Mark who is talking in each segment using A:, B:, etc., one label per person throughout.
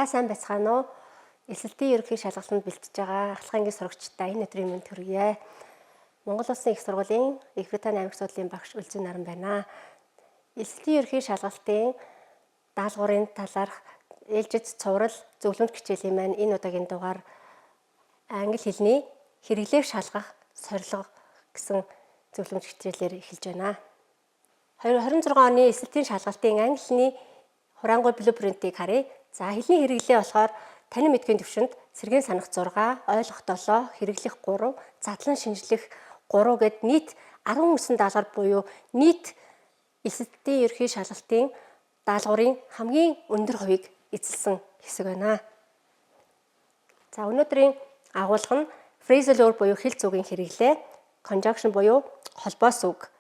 A: Та сайн байцгаана уу? Эсэлтийн ерөнхий шалгалтанд бэлтэж байгаа ахлахангийн сурагчдаа энэ өдрийн мэнд хүргье. Монгол Улсын их сургуулийн Их Британий аймаг судлалын багш Үлзий Наран байна. Эсэлтийн ерөнхий шалгалтын даалгаврын талаарх ээлжид цуврал зөвлөмж хичээлийн маань энэ удаагийн дугаар англи хэлний хэрэглээг шалгах сорилго гэсэн зөвлөмж хичээлээр эхэлж байна. 2026 оны эсэлтийн шалгалтын англи хэлний хураангуй блупринтийг харъя. За хэлний хэрэглээ болохоор танин мэдхийн төвшөнд сэргээн санах 6, ойлгох 7, хэрэглэх 3, задлан шинжлэх 3 гэд нийт 19 даалгавар буюу нийт эсэлтийн ерөнхий шалгалтын даалгаврын хамгийн өндөр хувийг эзэлсэн хэсэг байна. За өнөөдрийн агуулга нь phrasal verb буюу хэл зүгийн хэрэглээ, conjunction буюу холбоос үг.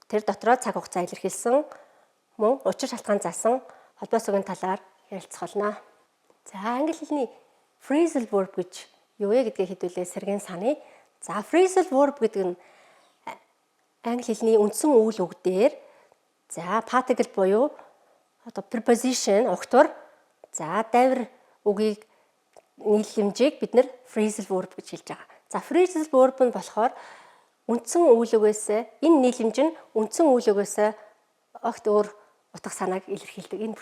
A: Тэр дотроо цаг хугацаа илэрхийлсэн, мөн учир шалтгаан заасан холбоос үгийн талаар ярилцах болно. За англи хэлний phrasal verb гэж юу вэ гэдгийг хэдүүлээ сэргээн саная. За phrasal verb гэдэг нь англи хэлний үндсэн үйл үг дээр за particle буюу preposition огтур за дайвар үгийг нийлэмжийг бид нэр phrasal verb гэж хэлж байгаа. За phrasal verb нь болохоор үндсэн үйл үгээс энэ нийлэмж нь үндсэн үйл үгээс огт өөр утга санааг илэрхийлдэг. Энэ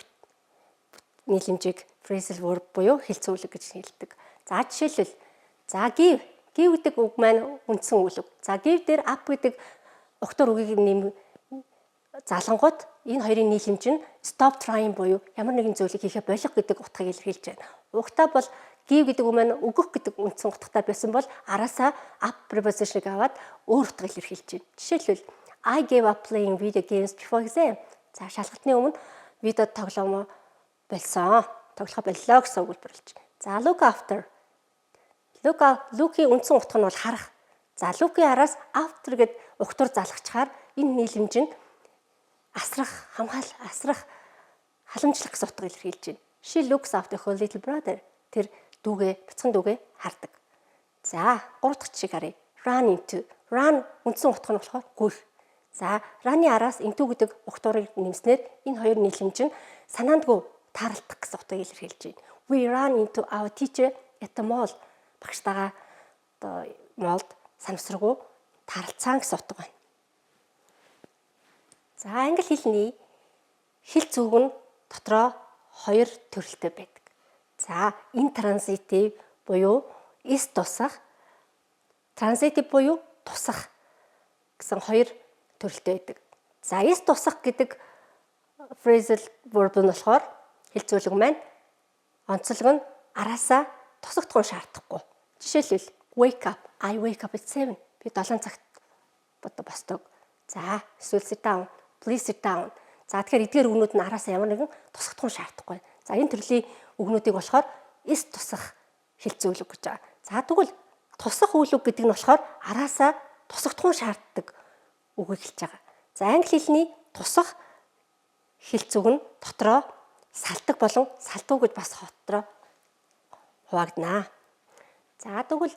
A: нийлэмжийг phrasal verb буюу хэлц үйлэг гэж хэлдэг. За жишээлбэл за give гэдэг үг маань үндсэн үйл үг. За give дээр up гэдэг огтур үгийг залангууд энэ хоёрын нийлэмж нь stop trying буюу ямар нэгэн зүйлийг хийхэ болох гэдэг утгыг илэрхийлж байна. Угтаа бол give гэдэг үг маань өгөх гэдэг үндсэн утгатай байсан бол араасаа up preposition-ыг аваад өөр утга илэрхийлж байна. Жишээлбэл I gave up playing video games before exam. За шалгалтын өмнө видео тоглоом болсон. Тоглохоо боллоо гэсэн үг хэлбэрлэж. За look after. Look-ийн үндсэн утга нь бол харах. За look-ийн араас after гэд угтур залгачаар энэ нийлэмж нь асрах, халамжлах гэсэн утга илэрхийлж байна. She looks after her little brother. Тэр бяцхан дүүгээ хардаг. За 3 дахь жишээг харъя. Run into. Run үндсэн утга нь болохоор гүйх. За run-ийн араас into гэдэг угтуурыг нэмснээр энэ хоёр нийлэмж нь санаандгүй тааралдах гэсэн утгыг илэрхийлж байна. We ran into our teacher at the mall. Багштайгаа молд санамсаргүй тааралцсан гэсэн утга байна. За англи хэлний хэл зүг нь дотроо хоёр төрөлтэй байдаг. За intransitive буюу эс тусах, transitive буюу тусах гэсэн хоёр төрөлтэй байдаг. За эс тусах гэдэг phrasal verb нь болохоор хэлцүүлэг маань онцлог нь араасаа тусагдах шаардахгүй. Жишээлбэл wake up, I wake up at 7. Би 7 цагт босдог. За эсвэл sit down, please sit down. За тэгэхээр эдгээр үгнүүд нь араасаа ямар нэгэн тусагдах шаардахгүй. За энэ төрлийн үгнүүдийг болохоор эс тусах хэлцүүлэг гэж байгаа. За тэгвэл тусах үйл үг гэдэг нь болохоор араасаа тусагдах шаарддаг үгийг хэлж байгаа. За англи хэлний тусах хэлцүүг нь дотроо салдаг болон салтуу гэж бас дотроо хуваагдана. За тэгвэл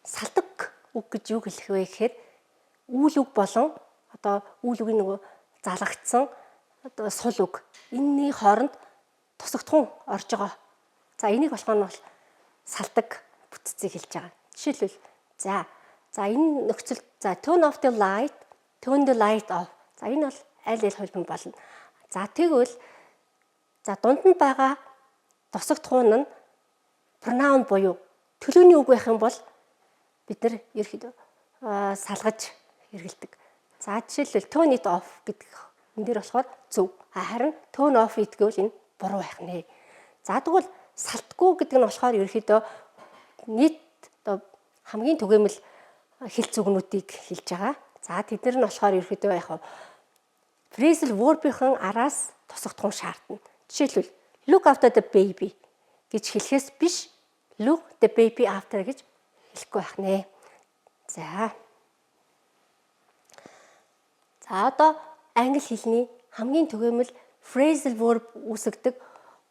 A: салдаг үг гэж юу хэлэх вэ гэхээр үйл үг болон үйл үгийн нөгөө залгагдсан сул үг энэний хооронд тусагдхан орж байгаа. За энийг болохоо нь бол салдаг бүтцийг хэлж байгаа. Жишээлбэл за энэ нөхцөлд turn off the light, turn the light off. За энэ бол аль холбон болно. За тэгвэл дунд нь байгаа тусагдхан нь pronoun буюу төлөөний үг байх юм бол бид нар ерөөхдөө салгаж хэрэгэлдэг. За жишээлбэл turn it off гэдэг энэ дэр болохоор зөв. Харин turn off it гэвэл энэ буруу байх нэ. За тэгвэл салтгүй гэдэг нь болохоор ерөөхдөө нийт хамгийн түгээмэл хэлц үгнүүдийг хэлж байгаа. За тэднэр нь болохоор ерөөхдөө яг phrasal verb-ийн араас тусагдах шаардна. Жишээлбэл look after the baby гэж хэлэхээс биш look the baby after гэж хэлэхгүй байх нэ. За одоо англи хэлний хамгийн түгээмэл phrasal verb үүсгдэг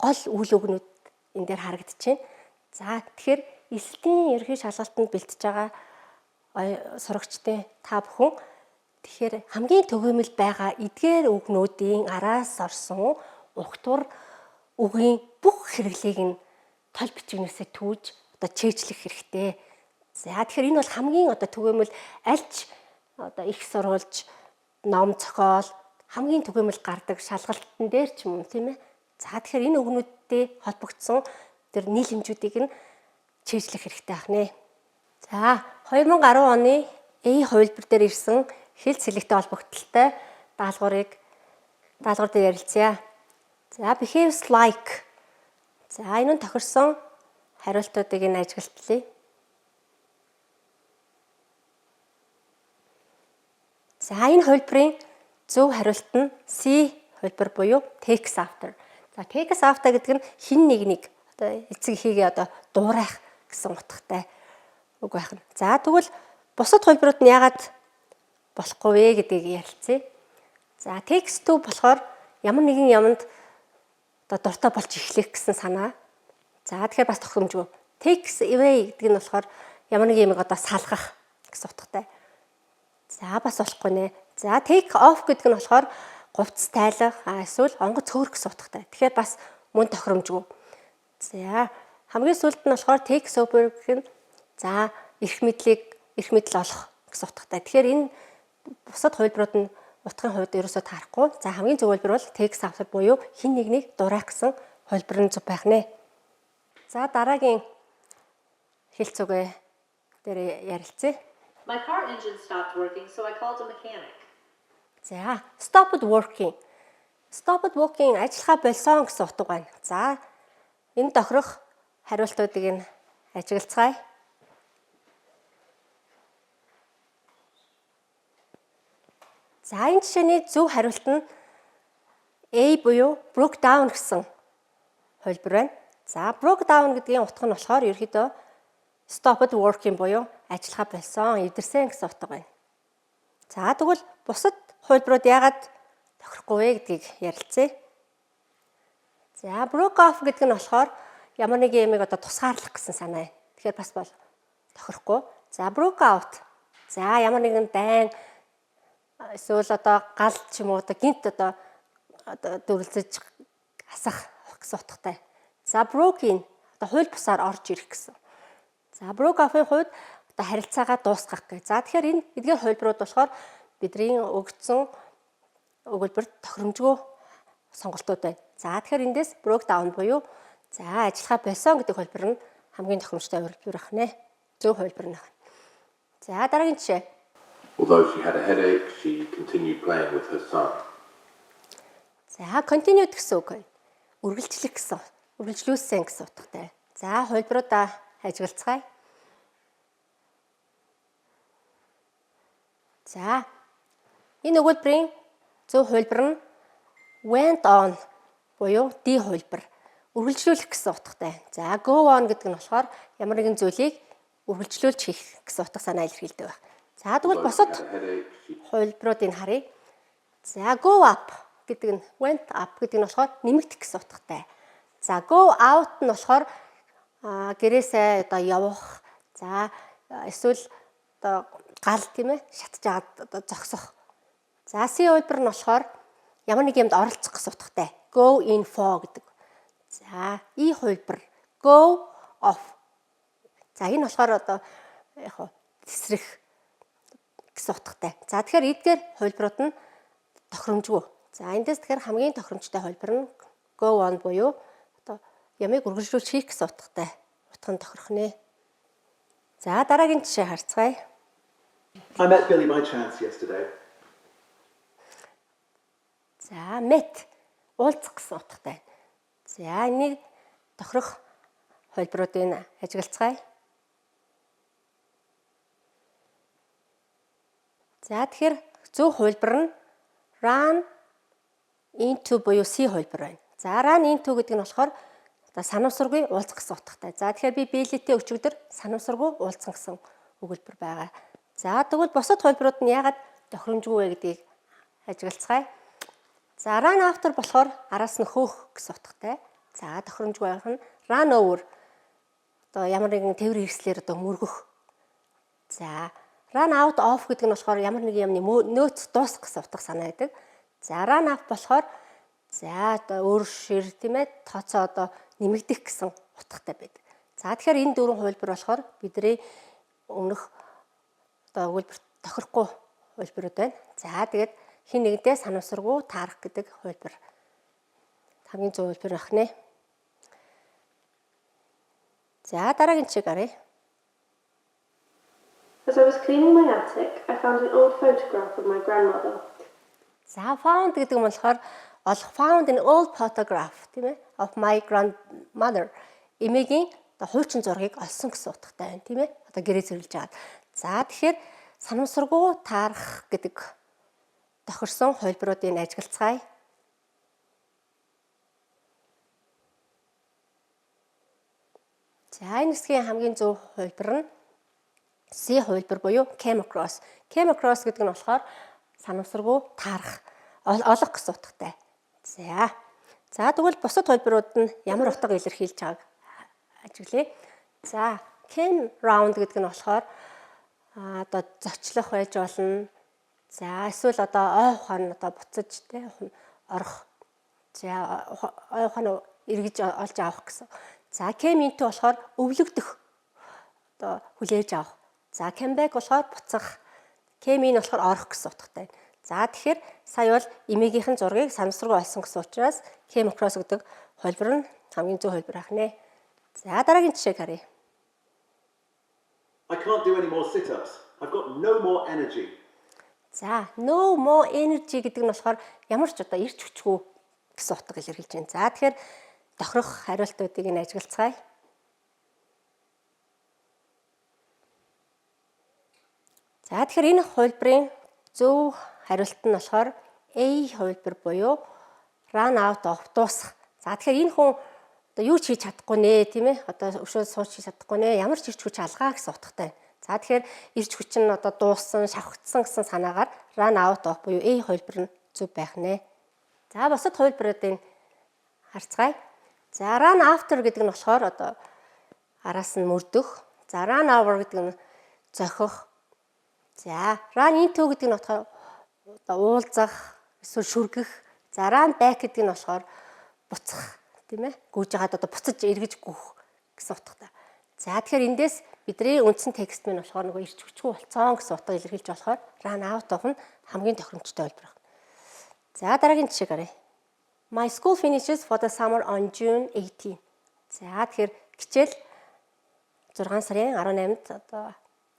A: гол үйл үгнүүд энэ дээр харагдчихэв. За тэгэхээр эсэлтийн ерөнхий шалгалтанд бэлтэж байгаа сурагчдын та бүхэн тэгэхээр хамгийн түгээмэл байгаа эдгээр үгнүүдийн араас орсон угтур үгийн бүх хэрэглийг нь тол бичигнээсээ түүж одоо чэйжлэх хэрэгтэй. За тэгэхээр энэ бол хамгийн одоо түгээмэл альч одоо их сурвалж, ном зохиол хамгийн түгээмэл гардаг шалгалтын дээр ч юм уу тийм ээ. За тэгэхээр энэ үгнүүдтэй холбогдсон тэр нийлэмжүүдийг нь чэйжлэх хэрэгтэй ахнэ. За 2010 оны A хувилбар дээр ирсэн хэлц хэлэгтэй холбогдлолтой даалгавар дээр ярилцъя. За behaves like. За энэ нь тохирсон хариултуудыг нь ажиглалтлаа. За энэ хувилбарын зөв хариулт нь C хувилбар буюу takes after. За takes after гэдэг нь хин нэг одоо эцэг эхийгээ одоо дуурайх гэсэн утгатай үг байх нь. За тэгвэл бусад хувилбарууд нь яагаад болохгүй вэ гэдгийг ярилцъя. За takes to болохоор ямар нэгэн юмд одоо дуртай болж эхлэх гэсэн санаа. За тэгэхээр бас тохиромжгүй. Takes away гэдэг нь болохоор ямар нэг юмыг одоо салгах гэсэн утгатай. За бас болохгүй нэ. За take off гэдэг нь болохоор говц тайлах, эсвэл онгоц хөөрөх гэсэн утгатай. Тэгэхээр бас мөн тохиромжгүй. За хамгийн сүүлд нь болохоор take sober гэх нь за эрх мэдэл олох гэсэн утгатай. Тэгэхээр энэ бусад хувилбарууд нь утгын хувьд ерөөсөө таарахгүй. За хамгийн зөв хувилбар бол takes after буюу хин нэгнийг дуурайх гэсэн хувилбар нь зөв байх нэ. За дараагийн хэлц үгээ дээр ярилцъя.
B: My car engine stopped working, so I called a mechanic.
A: За stopped working. Stopped working ажиллахаа болсон гэсэн утга байна. За энэ тохирох хариултуудыг нь ажиглацгаая. За энэ жишээний зөв хариулт нь A буюу broke down гэсэн хувилбар байна. За broke down гэдгийн утга нь болохоор ерөөхдөө stopped working буюу ажиллахаа болсон, эвдэрсэн гэсэн утга байна. За тэгвэл бусад хувилбарууд яагаад тохирохгүй вэ гэдгийг ярилцъя. За broke off гэдэг нь болохоор ямар нэг юмыг одоо тусгаарлах гэсэн санаа. Тэгэхээр бас бол тохирохгүй. За broke out. За ямар нэгэн дайн эсвэл одоо гал ч юм уу одоо гинт одоо дүрлзэж асах гэсэн утгатай. За broke in одоо хууль бусаар орж ирэх гэсэн. За broke off-ын хувьд одоо харилцаагаа дуусгах гэх. За тэгэхээр энэ эдгээр хувилбарууд болохоор бидний өгсөн өгүүлбэрт тохиромжгүй сонголтууд байна. За тэгэхээр эндээс broke down буюу за ажиллахаа болсон гэдэг хувилбар нь хамгийн тохиромжтой хувилбар байна. Зөв хувилбар нь. За дараагийн жишээ.
C: Although she had a headache, she continued playing with her son.
A: За continued гэсэн үг байна. Үргэлжлэх гэсэн. Үргэлжлүүлсэн гэсэн утгатай. За хувилбаруудаа ажиглацгаая. За энэ өгүүлбэрийн зөв хувилбар нь went on буюу D хувилбар. Үргэлжлүүлэх гэсэн утгатай. За go on гэдэг нь болохоор ямар нэгэн зүйлийг үргэлжлүүлж хийх гэсэн утга санаа илэрхийлдэг байна. За тэгвэл босод хувилбаруудыг харъя. За go up гэдэг нь went up гэдэг нь болохоор нэмэгдэх гэсэн утгатай. За go out нь болохоор гэрээсээ одоо явах. За эсвэл одоо гал тийм ээ шатж аваад одоо зогсох. За C хувилбар нь болохоор ямар нэг юмд оролцох гэсэн утгатай. Go in for гэдэг. За E хувилбар go off. За энэ болохоор одоо яг тесрэх гэсэн утгатай. За тэгэхээр эдгээр хувилбарууд нь тохиромжгүй. За эндээс тэгэхээр хамгийн тохиромжтой хувилбар нь go on буюу одоо ямыг үргэлжлүүлж хийх гэсэн утгатай. Утга нь тохирох нэ. За дараагийн жишээ харцгаая.
D: I met Billy by chance yesterday.
A: За met уулзах гэсэн утгатай. За энийг тохирох хувилбаруудыг ажиглацгаая. За тэгэхээр зөв хувилбар нь run into буюу C хувилбар байна. За run into гэдэг нь болохоор одоо санамсаргүй уулзах гэсэн утгатай. За тэгэхээр би Билитэй өчигдөр санамсаргүй уулзсан гэсэн өгүүлбэр байгаа. За тэгвэл бусад хувилбарууд нь яагаад тохиромжгүй вэ гэдгийг ажиглацгаая. За run after болохоор араас нь хөөх гэсэн утгатай. За тохиромжгүй байх нь run over одоо ямар нэгэн тээврийн хэрэгслээр одоо мөргөх. За run out of гэдэг нь болохоор ямар нэг юмны нөөц дуусгах гэсэн утга санаа байдаг. За run off болохоор За одоо өөр шир тийм ээ тооцоо одоо нэмэгдэх гэсэн утгатай байдаг. За тэгэхээр энэ дөрвөн хувилбар болохоор бидний өмнөх одоо өгүүлбэр тохирохгүй хувилбарууд байна. За тэгээд хин нэгдээ санамсаргүй таарах гэдэг хувилбар. Хамгийн зөв хувилбар байх нэ. За дараагийн жишээ гаръя.
E: As I was cleaning my attic, I found an old photograph of my grandmother.
A: За found гэдэг нь болохоор found an old photograph тийм ээ of my grandmother. Эмээгийн хуучин зургийг олсон гэсэн утгатай байна тийм ээ. Одоо гэрээ зэрлэж байгаа. За тэгэхээр санамсаргүй таарах гэдэг тохирсон хувилбаруудыг ажиглацгаая. За энэ хэсгийн хамгийн зөв хувилбар нь C хувилбар буюу came across. Came across гэдэг нь болохоор санамсаргүй таарах, олох гэсэн утгатай. За тэгвэл бусад хувилбарууд нь ямар утга илэрхийлж байгааг ажиглая. За came round гэдэг нь болохоор одоо зочлох байж болно. За эсвэл одоо ой ухаан одоо буцаж те орох. За ой ухаан эргэж олж авах гэсэн. За came into болохоор өвлөгдөх одоо хүлээж авах. За came back болохоор буцах. Came in болохоор орох гэсэн утгатай. За тэгэхээр сая бол эмээгийнхэн зургийг санамсаргүй олсон гэсэн учраас came across гэдэг хувилбар нь хамгийн зөв хувилбар ах нэ. За дараагийн жишээ харъя.
D: I can't do any more sit-ups. I've got no more energy.
A: За no more energy гэдэг нь болохоор ямар ч одоо ирч хүчгүй гэсэн утга илэрхийлж байна. За тэгэхээр тохирох хариултуудыг нь ажиглацгаая. За тэгэхээр энэ хувилбарын зөв хариулт нь болохоор A хувилбар буюу run out of дуусах. За тэгэхээр энэ хүн одоо юу ч хийж чадахгүй нэ тийм ээ. Одоо өшөө сууч хийж чадахгүй нэ. Ямар ч ирч хүч алгаа гэсэн утгатай. За тэгэхээр ирч хүч нь одоо дууссан, шавхагдсан гэсэн санаагаар run out of буюу A хувилбар нь зөв байх нэ. За бусад хувилбаруудыг харцгаая. За run after гэдэг нь болохоор одоо араас нь мөрдөх. За run over гэдэг нь зохих. За run into гэдэг нь болохоор одоо уулзах, эсвэл шүргэх. За run back гэдэг нь болохоор буцах, тийм ээ? Гүйж яагаад одоо буцаж эргэж гүөх гэсэн утгатай. За тэгэхээр эндээс бидний үндсэн текст минь болохоор нөгөө ирч хүчгүй болцсон гэсэн утга илэрхийлж болохоор run out of нь хамгийн тохиромжтой хувилбар. За дараагийн жишээ гаръя. My school finishes for the summer on June 18. За тэгэхээр хичээл 6 сарын 18-нд одоо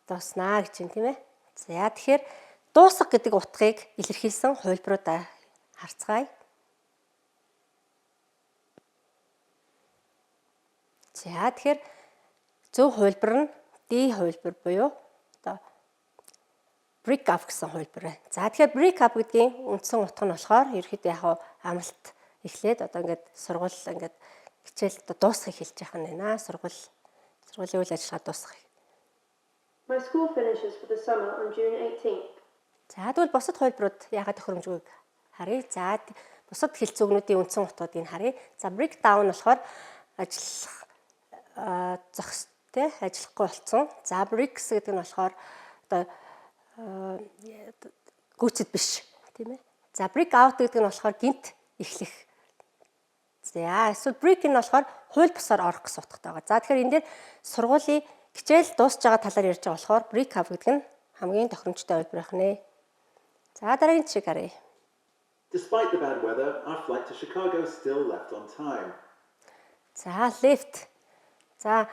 A: дууснаа гэж байна тийм ээ. За тэгэхээр дуусах гэдэг утгыг илэрхийлсэн хувилбаруудаа харцгаая. За тэгэхээр зөв хувилбар нь D хувилбар буюу одоо break up гэсэн хувилбар байна. За тэгэхээр break up гэдгийн үндсэн утга нь болохоор ерөөхдөө яг амлалт эхлээд одоо ингээд сургууль ингээд хичээл одоо дуусгах хэлж яах нь байна. Сургуулийн үйл ажиллагаа дуусгах.
E: My school finishes for the summer on June 18th.
A: За тэгвэл бусад хувилбарууд яагаад тохиромжгүйг харъя. За бусад хэлцүүгнүүдийн үндсэн утгуудыг харъя. За break down болохоор ажиллах зохистой ажиллахгүй болсон. За breaks гэдэг нь болохоор одоо гүйцэд биш тийм ээ. За break out гэдэг нь болохоор гинт эхлэх. За эсвэл break нь болохоор хууль бусаар орох гэсэн утгатай байгаа. За тэгэхээр энэ дээр сургуулийн хичээл дуусж байгаа талаар ярьж байгаа болохоор break up гэдэг нь хамгийн тохиромжтой хувилбар байх нэ. За дараагийн жишээ харъя.
D: Despite the bad weather, our flight to Chicago still left on time.
A: За left. За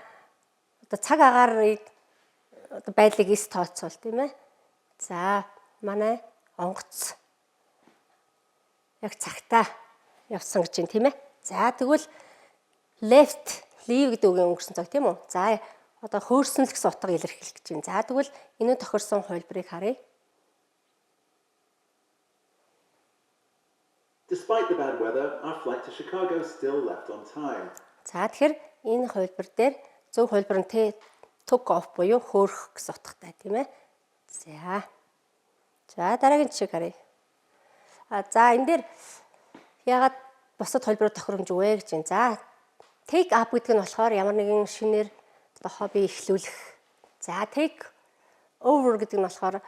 A: одоо цаг агаарыг одоо байдлыг эс тооцвол тийм ээ. За манай онгоц яг цагтаа явсан гэж байна тийм ээ. За тэгвэл left, leave гэдэг үгийн өнгөрсөн цаг тийм үү? За одоо хөөрсөн л гэсэн утга илэрхийлэх гэж байна. За тэгвэл энэ тохирсон хувилбарыг харъя.
D: Despite the bad weather, our flight to Chicago still left on time.
A: За тэгэхээр энэ хувилбар дээр зөв хувилбар нь took off буюу хөөрөх гэсэн утгатай тийм ээ. За дараагийн жишээ харъя. За энэ дээр ягаад бусад хувилбарууд тохиромжгүй вэ гэж байна. За take up гэдэг нь болохоор ямар нэгэн шинээр одоо хобби эхлүүлэх. За take over гэдэг нь болохоор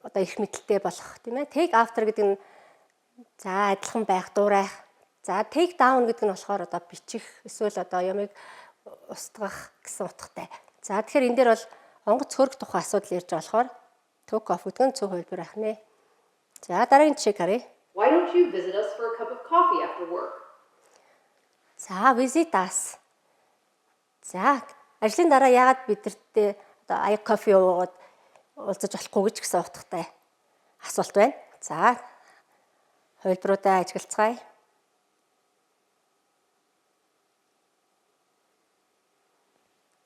A: одоо их мэдлэлтэй болох тийм ээ. Take after гэдэг нь За адилхан байх, дуурайх. За take down гэдэг нь болохоор одоо бичих эсвэл одоо ямыг устгах гэсэн утгатай. За тэгэхээр энэ дээр бол онгоц хөрөх тухай асуудал ярьж байгаа болохоор took off гэдэг нь зөв хувилбар байх нэ. За дараагийн жишээг харъя.
B: Why don't you visit us for a cup of coffee after work?
A: За visit us. За ажлын дараа яагаад бидэртээ одоо ай кофе уугаад уулзаж болохгүй гэж гэсэн утгатай асуулт байна. За хувилбаруудаа ажиглацгаая.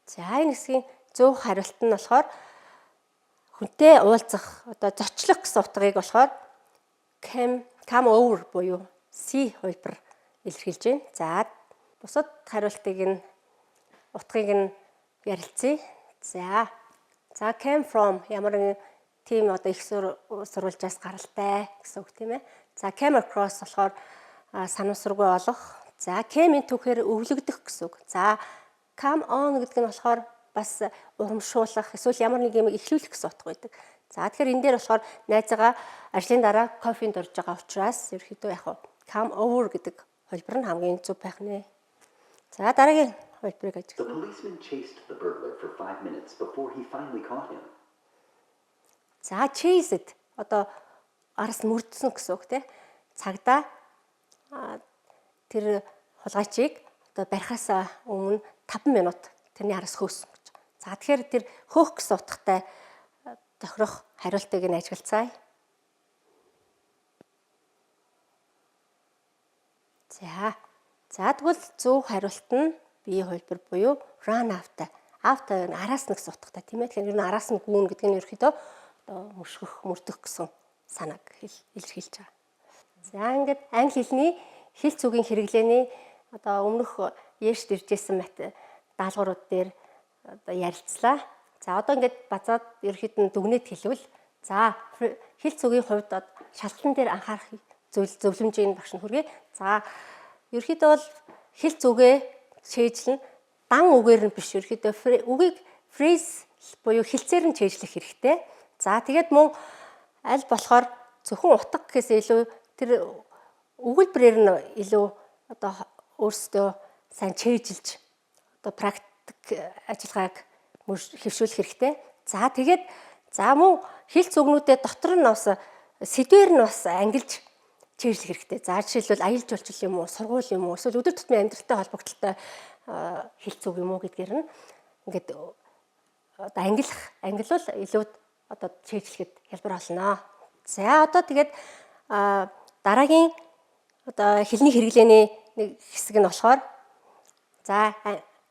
A: За энэ хэсгийн зөв хариулт нь болохоор хүнтэй уулзах одоо зочлох гэсэн утгыг болохоор come over буюу C хувилбар илэрхийлж байна. За бусад хариултыг нь утгыг нь ярилцъя. За came from ямар нэгэн тийм одоо их сурвалжаас гаралтай гэсэн үг тийм ээ. За came across болохоор санамсаргүй олох. За came into гэхээр өвлөгдөх гэсэн үг. За come on гэдэг нь болохоор бас урамшуулах эсвэл ямар нэг юм эхлүүлэх гэсэн утга байдаг. За тэгэхээр энэ дээр болохоор найзаагаа ажлын дараа кофенд орж байгаа учраас ерөөхдөө яг come over гэдэг хувилбар нь хамгийн зөв байх нэ. За дараагийн хувилбарыг
F: The policeman chased the burglar for 5 minutes before he finally caught him.
A: За chased одоо араас мөрдсөн гэсэн үг тийм. Цагдаа тэр хулгайчийг одоо барихаас өмнө 5 минут тэрний араас хөөсөн гэж. За тэгэхээр тэр хөөх гэсэн утгатай тохирох хариултыг нь ажиглацгаая. За тэгвэл зөв хариулт нь бие хувилбар буюу run after. After араас нь гэсэн утгатай тийм ээ. Тэгэхээр ер нь араас нь гүүн гэдэг нь ерөөхдөө одоо мөшгөх, мөрдөх гэсэн санааг илэрхийлж байгаа. За ингээд англи хэлний хэл цугийн хэрэглээний одоо өмнөх ярьж иржсэн даалгаврууд дээр одоо ярилцлаа. За одоо ингээд базаад ерөөхдөө дүгнэлт хэлвэл за хэл цугийн хувьд шалгалт дээр анхаарах зөвлөмжийн багш нь хүргэе. За ерөөхдөө бол хэл зүгээ шийдлэн дан үгээр нь биш ерөөхдөө үгийг phrase буюу хэлцээр нь чийжлэх хэрэгтэй. За тэгээд мөн аль болохоор зөвхөн утга гэхээс илүү тэр өгүүлбэрээр нь илүү одоо өөрсдөө сайн чийжилж одоо практик ажиллагааг хэвшүүлэх хэрэгтэй. За тэгээд мөн хэл зүгнүүдэд дотор нь бас сэдвэр нь бас ангилж чийжлэх хэрэгтэй. За жишээлбэл аялал жуулчлал юм уу, сургууль юм уу, эсвэл өдөр тутмын амьдралтай холбогдлолтой хэл зүг юм уу гэдгээр нь ингээд одоо ангилвал илүү одоо чийжлэхэд хялбар болно. За одоо тэгээд дараагийн одоо хэлний хэрэглээний нэг хэсэг нь болохоор за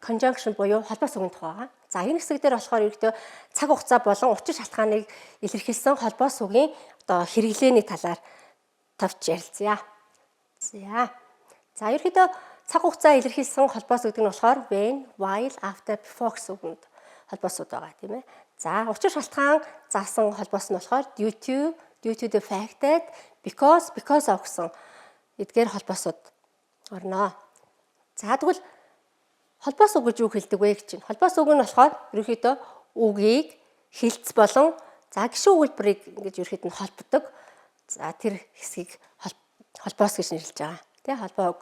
A: conjunction буюу холбоо сүгийн тухай байгаа. За энэ хэсэг дээр болохоор ердөө цаг хугацаа болон учир шалтгааныг илэрхийлсэн холбоо сүгийн одоо хэрэглээний талаар товч ярилцъя. За ердөө цаг хугацаа илэрхийлсэн холбоо сүг гэдэг нь болохоор when, while, after, before гэсэн үгнүүд холбоосууд байгаа тийм ээ. За учир шалтгаан заасан холбоос нь болохоор due to the fact that, because of гэсэн эдгээр холбоосууд орно. За тэгвэл холбоос үг гэж юу хэлдэг вэ гэж чинь. Холбоос үг нь болохоор ерөөхдөө үгийг хэлц болон гишүүн өгүүлбэрийг ингэж ерөөхдөө холбодог. За тэр хэсгийг холбоос гэж нэрлэж байгаа. Тэ холбоо үг.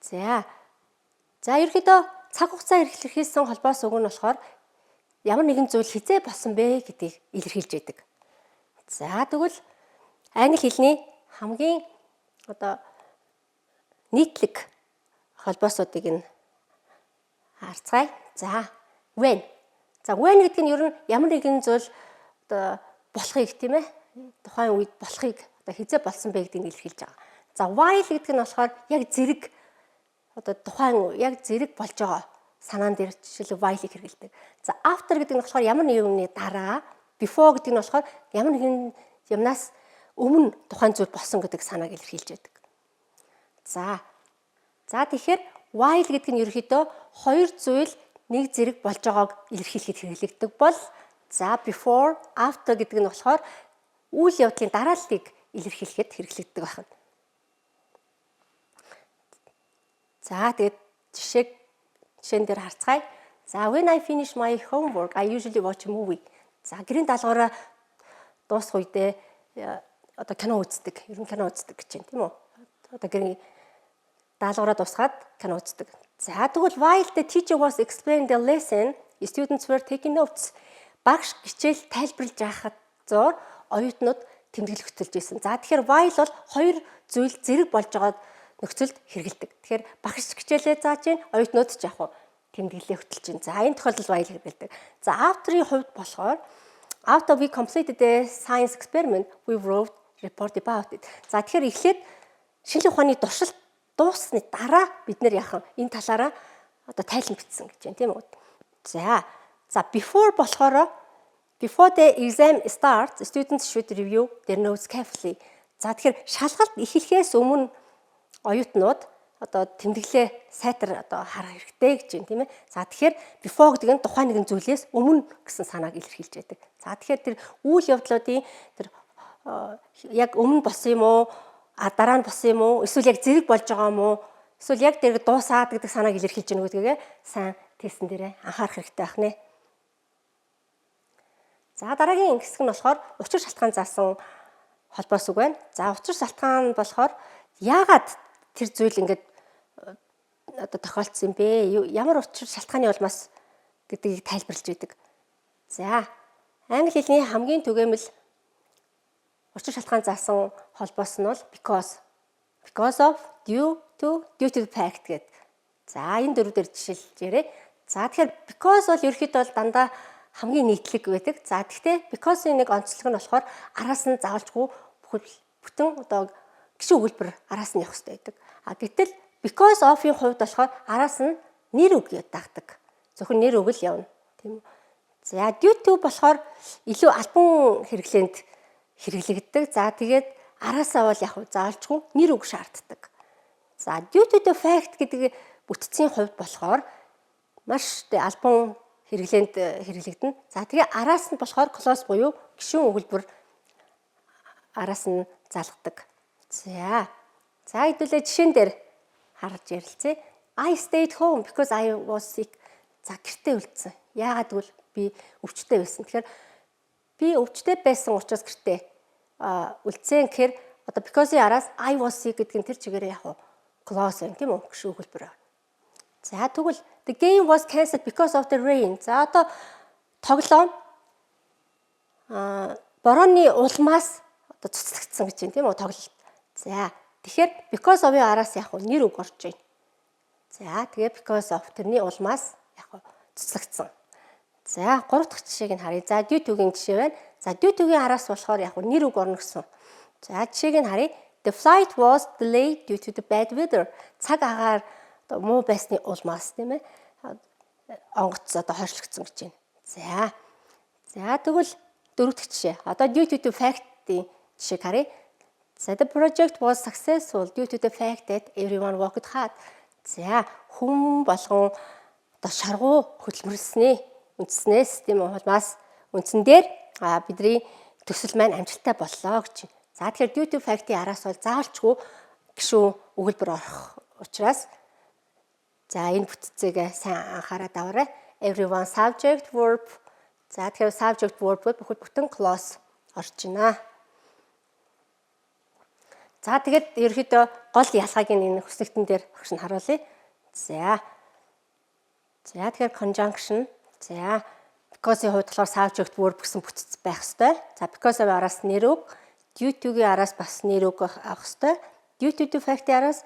A: За ерөөхдөө цаг хугацаа илэрхийлсэн холбоос үг нь болохоор ямар нэгэн зүйл хизээ болсон бэ гэдгийг илэрхийлж байдаг. За тэгвэл англи хэлний хамгийн одоо нийтлэг холбоосуудыг нь харцгаая. За when. За when гэдэг нь ер нь ямар нэгэн зүйл одоо болохыг тийм ээ. Тухайн үед болохыг одоо хизээ болсон бэ гэдгийг илэрхийлж байгаа. За while гэдэг нь болохоор яг зэрэг одоо тухайн яг зэрэг болж байгаа санаан дээр жишээлбэл while-ийг хэрэглэдэг. За after гэдэг нь болохоор ямар нэг юмны дараа, before гэдэг нь болохоор ямар нэгэн юмнаас өмнө тухайн зүйл болсон гэдэг санааг илэрхийлж байдаг. За тэгэхээр while гэдэг нь ерөөхдөө хоёр зүйл нэг зэрэг болж байгааг илэрхийлэхэд хэрэглэгддэг бол за before, after гэдэг нь болохоор үйл явдлын дарааллыг илэрхийлэхэд хэрэглэгддэг байна. За тэгээд жишээн дээр харцгаая. За when I finish my homework, I usually watch a movie. За гэрийн даалгавраа дуусах үедээ одоо кино үздэг. Ер нь кино үздэг гэж байна тийм үү? Одоо гэрийн даалгавраа дуусгаад кино үздэг. За тэгвэл while the teacher was explaining the lesson, students were taking notes. Багш хичээл тайлбарлаж байхад зур оюутнууд тэмдэглэл хөтөлж исэн. За тэгэхээр while бол хоёр зүйл зэрэг болж байгаа нөхцөлд хэрэгэлдэг. Тэгэхээр багш хичээлээ зааж гин оюутнууд ч яг тэмдэглэлээ хөтөлж гин. За энэ тохиолдолд while хэрэгэлдэг. За after-ийн хувьд болохоор after we completed the science experiment, we wrote report about it. За тэгэхээр эхлээд шинжлэх ухааны туршилт дуусны дараа бид нэр яхан энэ талаараа одоо тайлан бичсэн гэж байна тийм үү. За before болохоор before the exam starts, students should review their notes carefully. За тэгэхээр шалгалт эхлэхээс өмнө оюутнууд одоо тэмдэглэлээ сайтар одоо харах хэрэгтэй гэж байна тийм ээ. За тэгэхээр before гэдэг нь тухайн нэгэн зүйлээс өмнө гэсэн санааг илэрхийлж байдаг. За тэгэхээр тэр үйл явдлуудын тэр яг өмнө болсон юм уу, дараа нь болсон юм уу, эсвэл яг зэрэг болж байгаа юм уу, эсвэл яг тэр дуусаад гэдэг санааг илэрхийлж гэнэ гэдгээ сайн тестэн дээрээ анхаарах хэрэгтэй байх нэ. За дараагийн хэсэг нь болохоор учир шалтгаан заасан холбоос үг байна. За учир шалтгаан болохоор яагаад тэр зүйл ингээд одоо тохиолдсон юм бэ? Ямар учир шалтгааны улмаас гэдгийг тайлбарлаж байдаг. За англи хэлний хамгийн түгээмэл учир шалтгаан заасан холбоос нь бол because of, due to the fact гэдэг. За энэ дөрвдөр жишээлж ярэ. За тэгэхээр because бол ерөөхдөө бол дандаа хамгийн нийтлэг байдаг. За тэгтээ because-ийн нэг онцлог нь болохоор араас нь заавалжгүй бүтэн одоо гişүн өгүүлбэр араас нь явах хэрэгтэй байдаг. А гэтэл because of-ийн хувьд болохоор араас нь нэр үг дагдаг. Зөвхөн нэр үг л явна. Тийм үү? За due to болохоор илүү албан хэрэглээнд хэрэглэгддэг. За тэгээд араасаа бол яг заалжгүй нэр үг шаарддаг. За due to the fact гэдэг бүтцийн хувьд болохоор маш албан хэрэглээнд хэрэглэгдэнэ. За тэгээ араас нь болохоор clause буюу гишүүн өгүүлбэр араас нь залгадаг. За хэдүүлээ жишээн дээр харж ярилцъя. I stayed home because I was sick. За гэртээ үлдсэн. Яагаад гэвэл би өвчтэй байсан. Тэгэхээр би өвчтэй байсан учраас гэртээ үлдсэн гэхээр одоо because-ийн араас I was sick гэдэг нь тэр чигээрээ яг clause байна тийм үү? Гишүүн өгүүлбэр. За тэгвэл the game was cancelled because of the rain. За одоо тоглоом борооны улмаас одоо цуцлагдсан гэж байна тийм үү тоглолт. За тэгэхээр because of-ийн араас яг нэр үг орж байна. За тэгээ because of тэрний улмаас яг цуцлагдсан. За 3 дахь жишээг нь харъя. За due to-гийн жишээ байна. За due to-гийн араас болохоор яг нэр үг орно гэсэн. За жишээг нь харъя. The flight was delayed due to the bad weather. Цаг агаар муу байсны улмаас тийм ээ онгоц одоо хойшлогдсон гэж байна. За тэгвэл 4 дахь жишээ. Одоо due to the fact-ийн жишээг харъя. So the project was successful due to the fact that everyone worked hard. За хүн болгон одоо шаргуу хөдөлмөрлснээ үндснээс тийм улмаас үндсэн дээр бидний төсөл маань амжилттай боллоо гэж. За тэгэхээр due to fact-ийн араас бол заавалчгүй гишүүн өгүүлбэр орох учраас за энэ бүтцийг сайн анхаарал таваарай. Everyone subject verb. За тэгэхээр subject verb бүхэл бүтэн clause орж байна. За тэгээд ерөөхдөө гол ялгааг энэ хүснэгтэн дээр багш нь харуулъя. За тэгэхээр conjunction. За because-ийн хувьд болохоор subject verb гэсэн бүтц байх ёстой. За because-ийн араас нэр үг, due to-гийн араас бас нэр үг авах ёстой. Due to the fact-ийн араас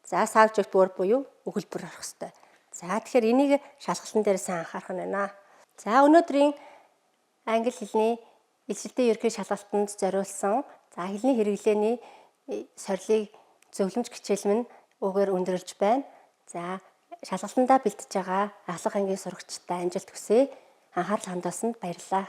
A: за subject verb буюу өгүүлбэр орох ёстой. За тэгэхээр энийг шалгалтын дээр сайн анхаарах нь байна. За өнөөдрийн англи хэлний илшилтэй ерөнхий шалгалтанд зориулсан за хэлний хэрэглээний сорилыг зөвлөмж хичээл нь өгөр өндөрлж байна. За шалгалтандаа бэлтэж байгаа ахлах ангийн сурагчтай амжилт хүсье. Анхаарал хандуулсанд баярлалаа.